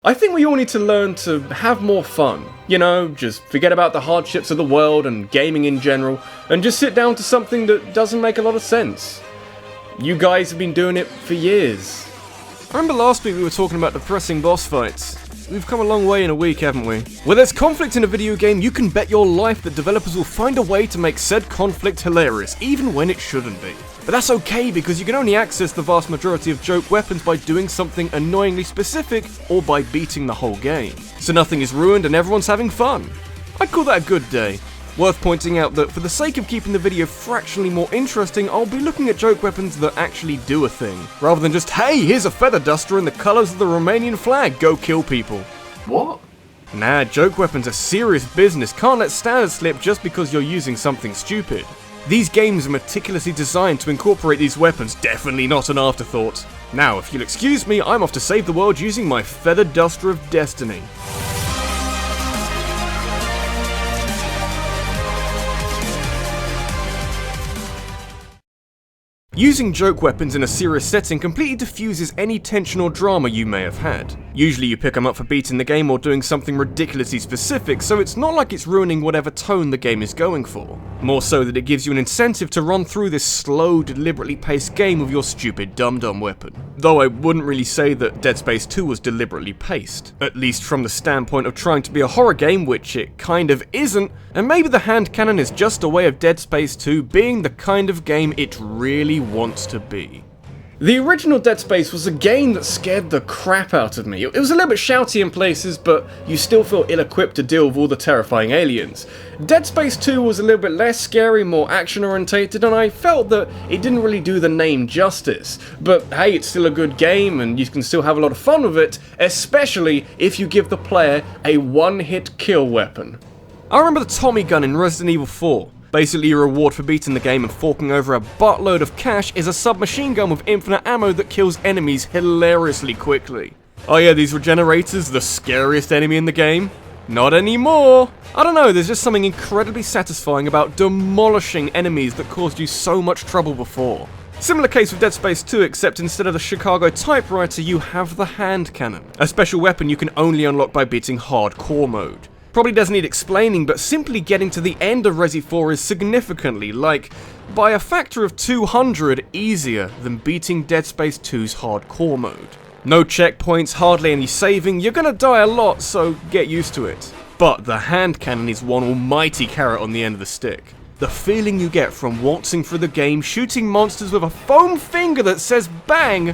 I think we all need to learn to have more fun. You know, just forget about the hardships of the world and gaming in general, and just sit down to something that doesn't make a lot of sense. You guys have been doing it for years. I remember last week we were talking about depressing boss fights. We've come a long way in a week, haven't we? Where there's conflict in a video game, you can bet your life that developers will find a way to make said conflict hilarious, even when it shouldn't be. But that's okay, because you can only access the vast majority of joke weapons by doing something annoyingly specific, or by beating the whole game. So nothing is ruined and everyone's having fun. I'd call that a good day. Worth pointing out that for the sake of keeping the video fractionally more interesting, I'll be looking at joke weapons that actually do a thing, rather than just, hey, here's a feather duster in the colours of the Romanian flag, go kill people. What? Nah, joke weapons are serious business, can't let standards slip just because you're using something stupid. These games are meticulously designed to incorporate these weapons, definitely not an afterthought. Now, if you'll excuse me, I'm off to save the world using my feather duster of destiny. Using joke weapons in a serious setting completely diffuses any tension or drama you may have had. Usually you pick them up for beating the game or doing something ridiculously specific, so it's not like it's ruining whatever tone the game is going for. More so that it gives you an incentive to run through this slow, deliberately paced game with your stupid dum-dum weapon. Though I wouldn't really say that Dead Space 2 was deliberately paced. At least from the standpoint of trying to be a horror game, which it kind of isn't, and maybe the hand cannon is just a way of Dead Space 2 being the kind of game it really wants to be. The original Dead Space was a game that scared the crap out of me. It was a little bit shouty in places, but you still feel ill-equipped to deal with all the terrifying aliens. Dead Space 2 was a little bit less scary, more action-orientated, and I felt that it didn't really do the name justice. But hey, it's still a good game, and you can still have a lot of fun with it, especially if you give the player a one-hit kill weapon. I remember the Tommy gun in Resident Evil 4. Basically, your reward for beating the game and forking over a buttload of cash is a submachine gun with infinite ammo that kills enemies hilariously quickly. Oh yeah, these regenerators, the scariest enemy in the game? Not anymore! I don't know, there's just something incredibly satisfying about demolishing enemies that caused you so much trouble before. Similar case with Dead Space 2, except instead of the Chicago typewriter, you have the hand cannon. A special weapon you can only unlock by beating hardcore mode. Probably doesn't need explaining, but simply getting to the end of Resi 4 is significantly, like, by a factor of 200 easier than beating Dead Space 2's hardcore mode. No checkpoints, hardly any saving, you're gonna die a lot, so get used to it. But the hand cannon is one almighty carrot on the end of the stick. The feeling you get from waltzing through the game, shooting monsters with a foam finger that says bang,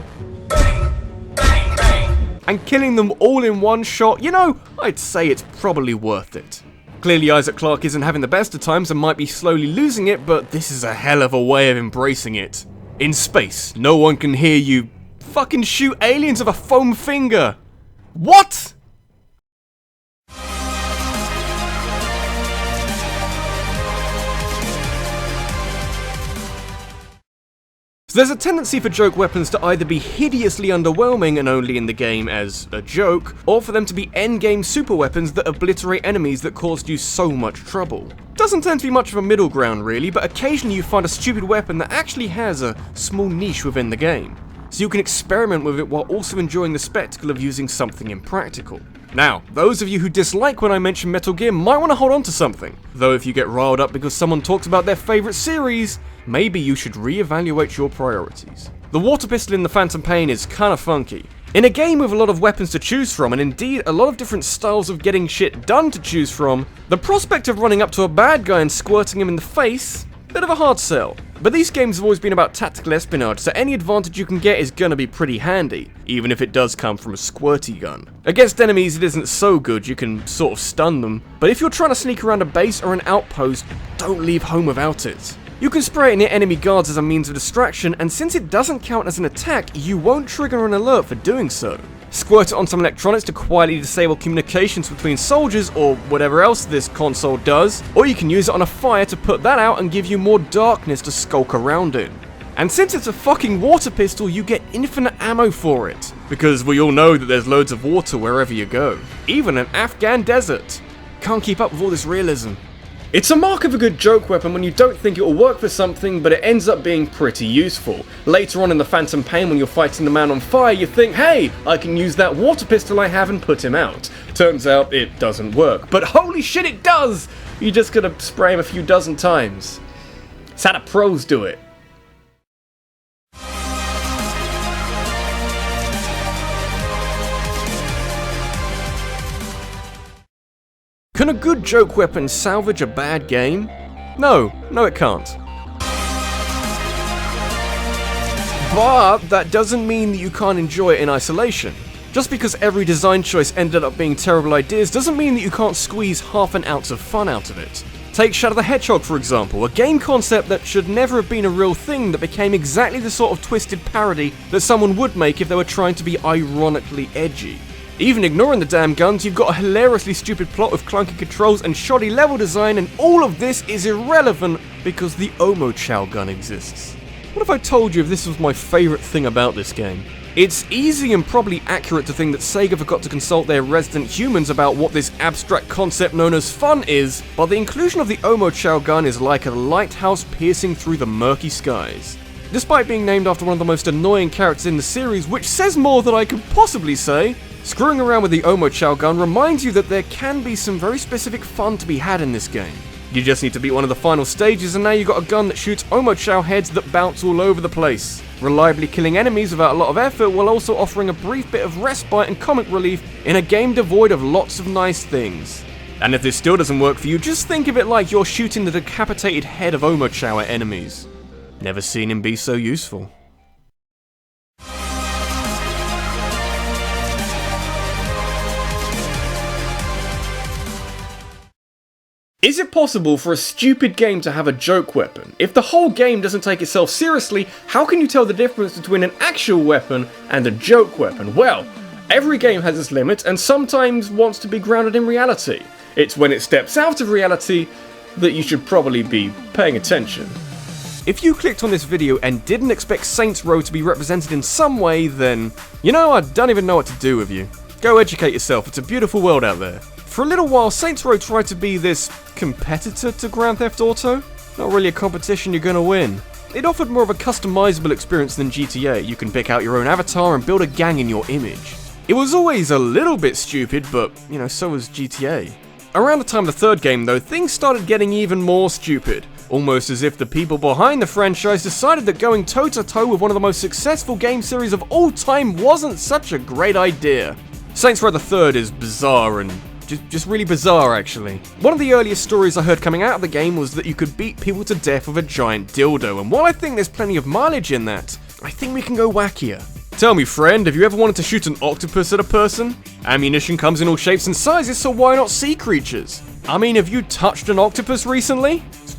and killing them all in one shot, you know, I'd say it's probably worth it. Clearly Isaac Clarke isn't having the best of times and might be slowly losing it, but this is a hell of a way of embracing it. In space, no one can hear you fucking shoot aliens with a foam finger. What? So there's a tendency for joke weapons to either be hideously underwhelming and only in the game as a joke, or for them to be endgame super weapons that obliterate enemies that caused you so much trouble. Doesn't tend to be much of a middle ground really, but occasionally you find a stupid weapon that actually has a small niche within the game. So you can experiment with it while also enjoying the spectacle of using something impractical. Now, those of you who dislike when I mention Metal Gear might want to hold on to something, though if you get riled up because someone talked about their favourite series, maybe you should re-evaluate your priorities. The water pistol in the Phantom Pain is kinda funky. In a game with a lot of weapons to choose from, and indeed a lot of different styles of getting shit done to choose from, the prospect of running up to a bad guy and squirting him in the face, bit of a hard sell. But these games have always been about tactical espionage, so any advantage you can get is gonna be pretty handy, even if it does come from a squirty gun. Against enemies it isn't so good, you can sort of stun them, but if you're trying to sneak around a base or an outpost, don't leave home without it. You can spray it near enemy guards as a means of distraction, and since it doesn't count as an attack, you won't trigger an alert for doing so. Squirt it on some electronics to quietly disable communications between soldiers or whatever else this console does, or you can use it on a fire to put that out and give you more darkness to skulk around in. And since it's a fucking water pistol, you get infinite ammo for it, because we all know that there's loads of water wherever you go, even an Afghan desert. Can't keep up with all this realism. It's a mark of a good joke weapon when you don't think it will work for something, but it ends up being pretty useful. Later on in the Phantom Pain, when you're fighting the man on fire, you think, hey, I can use that water pistol I have and put him out. Turns out it doesn't work, but holy shit it does! You just gotta spray him a few dozen times. It's how the pros do it. Can a good joke weapon salvage a bad game? No it can't. But that doesn't mean that you can't enjoy it in isolation. Just because every design choice ended up being terrible ideas doesn't mean that you can't squeeze half an ounce of fun out of it. Take Shadow the Hedgehog for example, a game concept that should never have been a real thing that became exactly the sort of twisted parody that someone would make if they were trying to be ironically edgy. Even ignoring the damn guns, you've got a hilariously stupid plot with clunky controls and shoddy level design, and all of this is irrelevant because the Omochao Gun exists. What if I told you if this was my favourite thing about this game? It's easy and probably accurate to think that Sega forgot to consult their resident humans about what this abstract concept known as fun is, but the inclusion of the Omochao Gun is like a lighthouse piercing through the murky skies. Despite being named after one of the most annoying characters in the series, which says more than I could possibly say, screwing around with the Omochao Gun reminds you that there can be some very specific fun to be had in this game. You just need to beat one of the final stages and now you've got a gun that shoots Omochao heads that bounce all over the place, reliably killing enemies without a lot of effort while also offering a brief bit of respite and comic relief in a game devoid of lots of nice things. And if this still doesn't work for you, just think of it like you're shooting the decapitated head of Omochao at enemies. Never seen him be so useful. Is it possible for a stupid game to have a joke weapon? If the whole game doesn't take itself seriously, how can you tell the difference between an actual weapon and a joke weapon? Well, every game has its limits and sometimes wants to be grounded in reality. It's when it steps out of reality that you should probably be paying attention. If you clicked on this video and didn't expect Saints Row to be represented in some way, then, I don't even know what to do with you. Go educate yourself, it's a beautiful world out there. For a little while, Saints Row tried to be this competitor to Grand Theft Auto. Not really a competition you're gonna win. It offered more of a customizable experience than GTA. You can pick out your own avatar and build a gang in your image. It was always a little bit stupid, but, so was GTA. Around the time of the third game, though, things started getting even more stupid. Almost as if the people behind the franchise decided that going toe-to-toe with one of the most successful game series of all time wasn't such a great idea. Saints Row the Third is bizarre and just really bizarre, actually. One of the earliest stories I heard coming out of the game was that you could beat people to death with a giant dildo, and while I think there's plenty of mileage in that, I think we can go wackier. Tell me, friend, have you ever wanted to shoot an octopus at a person? Ammunition comes in all shapes and sizes, so why not sea creatures? I mean, have you touched an octopus recently? It's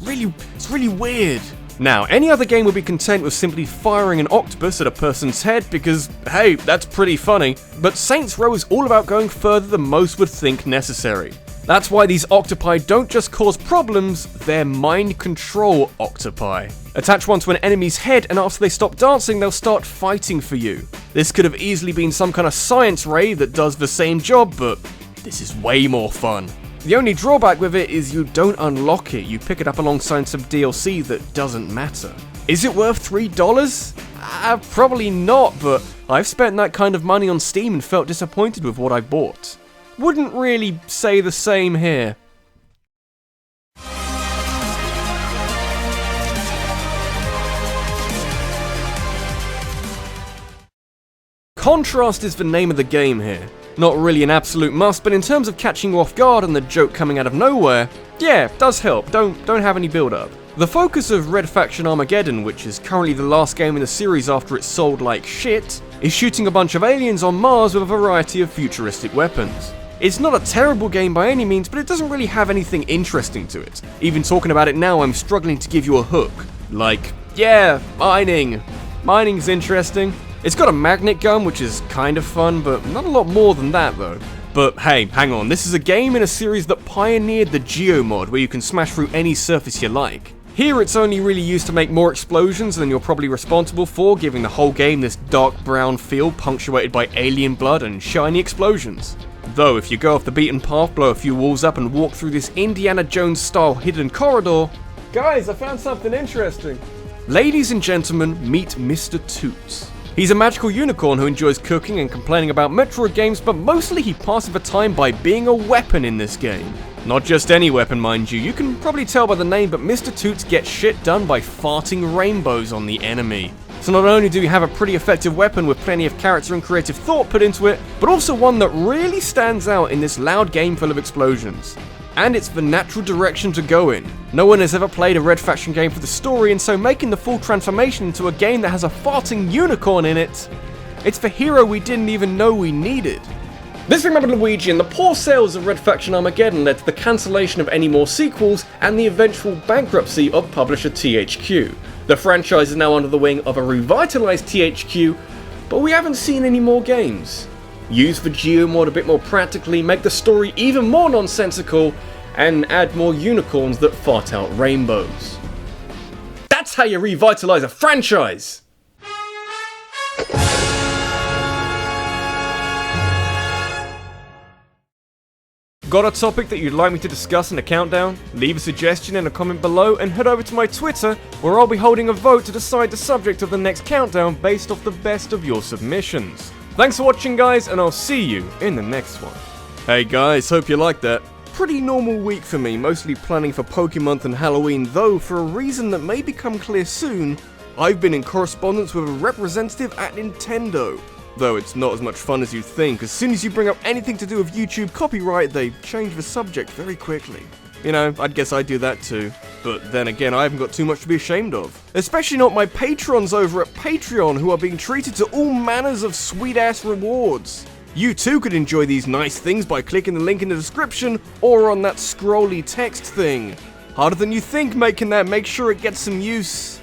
really weird. Now, any other game would be content with simply firing an octopus at a person's head because, hey, that's pretty funny, but Saints Row is all about going further than most would think necessary. That's why these octopi don't just cause problems, they're mind control octopi. Attach one to an enemy's head and after they stop dancing, they'll start fighting for you. This could have easily been some kind of science ray that does the same job, but this is way more fun. The only drawback with it is you don't unlock it, you pick it up alongside some DLC that doesn't matter. Is it worth $3? Probably not, but I've spent that kind of money on Steam and felt disappointed with what I bought. Wouldn't really say the same here. Contrast is the name of the game here. Not really an absolute must, but in terms of catching you off guard and the joke coming out of nowhere, yeah, does help, don't have any build up. The focus of Faction Armageddon, which is currently the last game in the series after it sold like shit, is shooting a bunch of aliens on Mars with a variety of futuristic weapons. It's not a terrible game by any means, but it doesn't really have anything interesting to it. Even talking about it now, I'm struggling to give you a hook. Like, yeah, mining. Mining's interesting. It's got a magnet gun, which is kind of fun, but not a lot more than that though. But hey, hang on, this is a game in a series that pioneered the Geo mod, where you can smash through any surface you like. Here it's only really used to make more explosions than you're probably responsible for, giving the whole game this dark brown feel punctuated by alien blood and shiny explosions. Though if you go off the beaten path, blow a few walls up and walk through this Indiana Jones style hidden corridor... Guys, I found something interesting. Ladies and gentlemen, meet Mr. Toots. He's a magical unicorn who enjoys cooking and complaining about Metroid games, but mostly he passes the time by being a weapon in this game. Not just any weapon, mind you. You can probably tell by the name, but Mr. Toots gets shit done by farting rainbows on the enemy. So not only do we have a pretty effective weapon with plenty of character and creative thought put into it, but also one that really stands out in this loud game full of explosions. And it's the natural direction to go in. No one has ever played a Red Faction game for the story, and so making the full transformation into a game that has a farting unicorn in it, it's the hero we didn't even know we needed. This week, RabbidLuigi, and the poor sales of Red Faction Armageddon led to the cancellation of any more sequels and the eventual bankruptcy of publisher THQ. The franchise is now under the wing of a revitalised THQ, but we haven't seen any more games. Use the geomod a bit more practically, make the story even more nonsensical, and add more unicorns that fart out rainbows. That's how you revitalise a franchise! Got a topic that you'd like me to discuss in a countdown? Leave a suggestion in a comment below and head over to my Twitter, where I'll be holding a vote to decide the subject of the next countdown based off the best of your submissions. Thanks for watching, guys, and I'll see you in the next one. Hey guys, hope you liked that. Pretty normal week for me, mostly planning for Pokemonth and Halloween, though for a reason that may become clear soon, I've been in correspondence with a representative at Nintendo. Though it's not as much fun as you'd think. As soon as you bring up anything to do with YouTube copyright, they change the subject very quickly. You know, I'd guess I'd do that too. But then again, I haven't got too much to be ashamed of. Especially not my patrons over at Patreon, who are being treated to all manners of sweet-ass rewards. You too could enjoy these nice things by clicking the link in the description, or on that scrolly text thing. Harder than you think making that, make sure it gets some use.